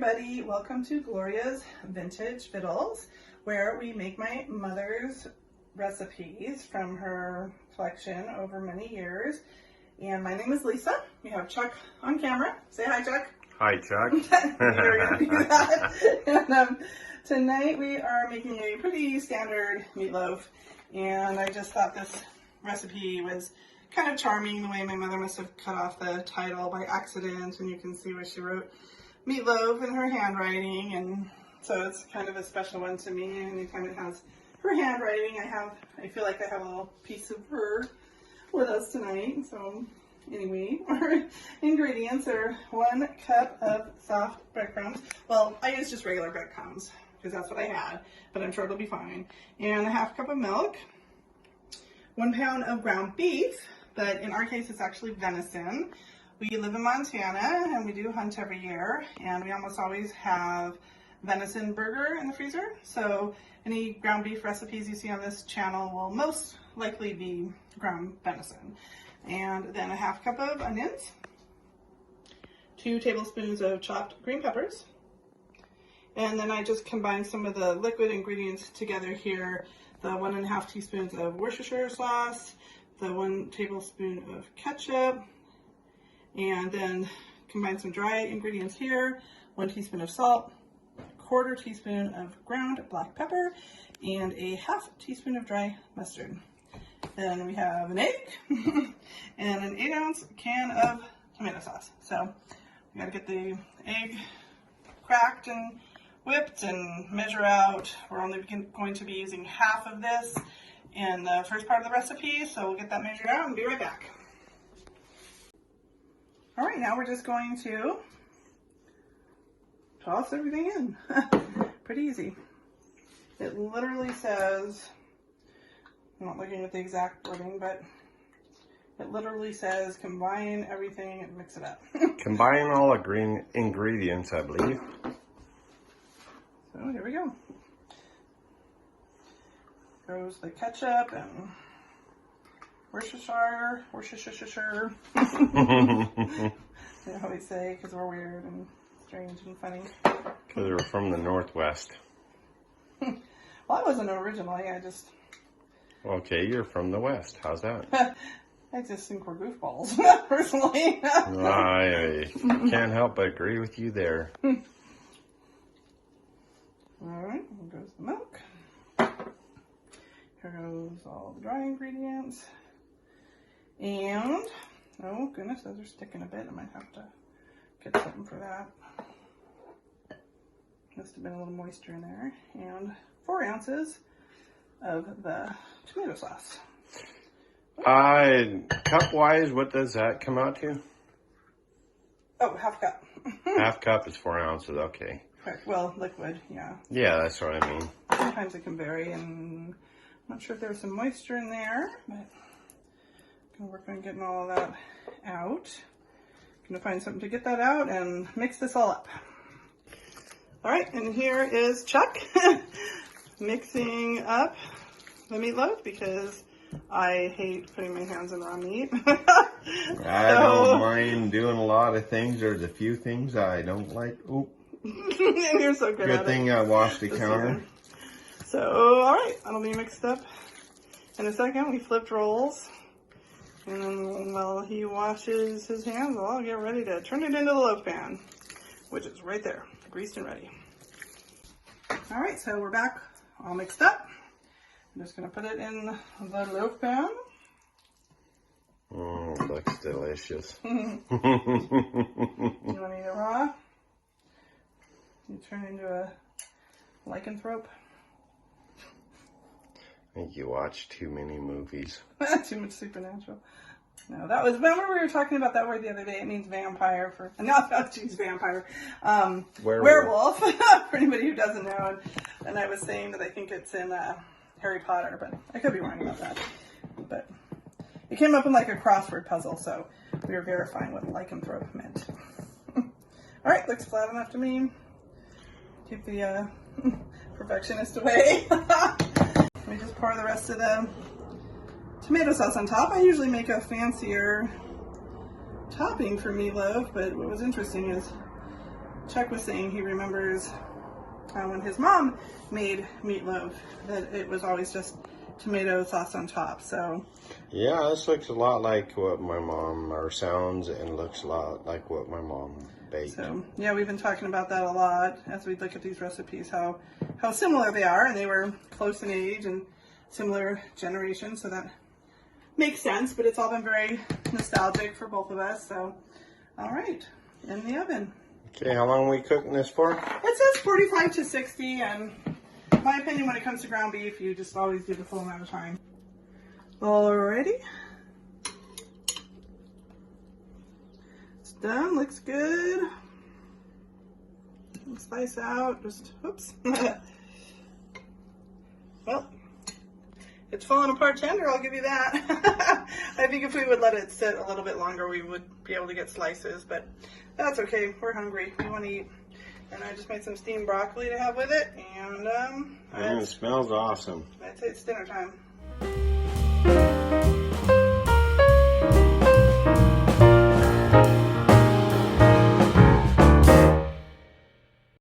everybody, welcome to Gloria's Vintage Vittles, where we make my mother's recipes from her collection over many years. And my name is Lisa. We have Chuck on camera. Say hi, Chuck. Hi, Chuck. We're gonna do that. And, tonight we are making a pretty standard meatloaf, and I just thought this recipe was kind of charming, the way my mother must have cut off the title by accident, and you can see where she wrote meatloaf in her handwriting, and so it's kind of a special one to me. Anytime it has her handwriting, I feel like I have a little piece of her with us tonight. So anyway, our ingredients are 1 cup of soft breadcrumbs. Well, I use just regular breadcrumbs because that's what I had, but I'm sure it'll be fine. And a 1/2 cup of milk, 1 pound of ground beef, but in our case it's actually venison. We live in Montana and we do hunt every year, and we almost always have venison burger in the freezer. So any ground beef recipes you see on this channel will most likely be ground venison. And then a 1/2 cup of onions, 2 tablespoons of chopped green peppers. And then I just combined some of the liquid ingredients together here. The 1½ teaspoons of Worcestershire sauce, the 1 tablespoon of ketchup, and then combine some dry ingredients here, 1 teaspoon of salt, 1/4 teaspoon of ground black pepper, and a 1/2 teaspoon of dry mustard. Then we have an egg and an 8-ounce can of tomato sauce. So we gotta get the egg cracked and whipped and measure out. We're only going to be using half of this in the first part of the recipe, so we'll get that measured out and be right back. All right, now we're just going to toss everything in. Pretty easy. It literally says, I'm not looking at the exact wording, but it literally says combine everything and mix it up. Combine all the green ingredients, I believe. So here we go. Goes the ketchup and Worcestershire. They always say because we're weird and strange and funny. Because we're from the Northwest. Well, I wasn't originally. Okay, you're from the West. How's that? I just think we're goofballs, personally. I can't help but agree with you there. All right, here goes the milk. Here goes all the dry ingredients. And, oh goodness, those are sticking a bit. I might have to get something for that. Must have been a little moisture in there. And 4 ounces of the tomato sauce. Cup-wise, what does that come out to? Oh, 1/2 cup. 1/2 cup is 4 ounces, okay. Correct. Well, liquid, yeah. Yeah, that's what I mean. Sometimes it can vary, and I'm not sure if there's some moisture in there, but I'm gonna work on getting all of that out. Gonna find something to get that out and mix this all up. All right, and here is Chuck mixing up the meatloaf because I hate putting my hands in raw meat. I don't mind doing a lot of things. There's a few things I don't like. Oop. And you're so good at it. Good thing I washed the counter. So, all right, that'll be mixed up in a second. We flipped rolls. And then while he washes his hands, I'll get ready to turn it into the loaf pan, which is right there, greased and ready. All right, so we're back all mixed up. I'm just gonna put it in the loaf pan. Oh, it looks delicious. You wanna eat it raw? You turn into a lycanthrope. I think you watch too many movies. Too much supernatural. No, that was, remember we were talking about that word the other day. It means vampire for, not geez, vampire. Werewolf, for anybody who doesn't know. And I was saying that I think it's in Harry Potter, but I could be wrong about that. But it came up in like a crossword puzzle, so we were verifying what lycanthrope meant. All right, looks flat enough to me. Keep the perfectionist away. Let me just pour the rest of the tomato sauce on top. I usually make a fancier topping for meatloaf, but what was interesting is Chuck was saying he remembers when his mom made meatloaf that it was always just tomato sauce on top. So yeah, this looks a lot like what my mom, or sounds and looks a lot like what my mom baked. So yeah, we've been talking about that a lot as we look at these recipes, how similar they are, and they were close in age and similar generation, so that makes sense. But it's all been very nostalgic for both of us. So all right, in the oven. Okay, how long are we cooking this for? It says 45 to 60, and in my opinion, when it comes to ground beef, you just always do the full amount of time. Alrighty. It's done, looks good. Slice out, just, oops. Well, it's falling apart tender, I'll give you that. I think if we would let it sit a little bit longer, we would be able to get slices, but that's okay. We're hungry. We want to eat. And I just made some steamed broccoli to have with it, and it smells awesome. I'd say it's dinner time.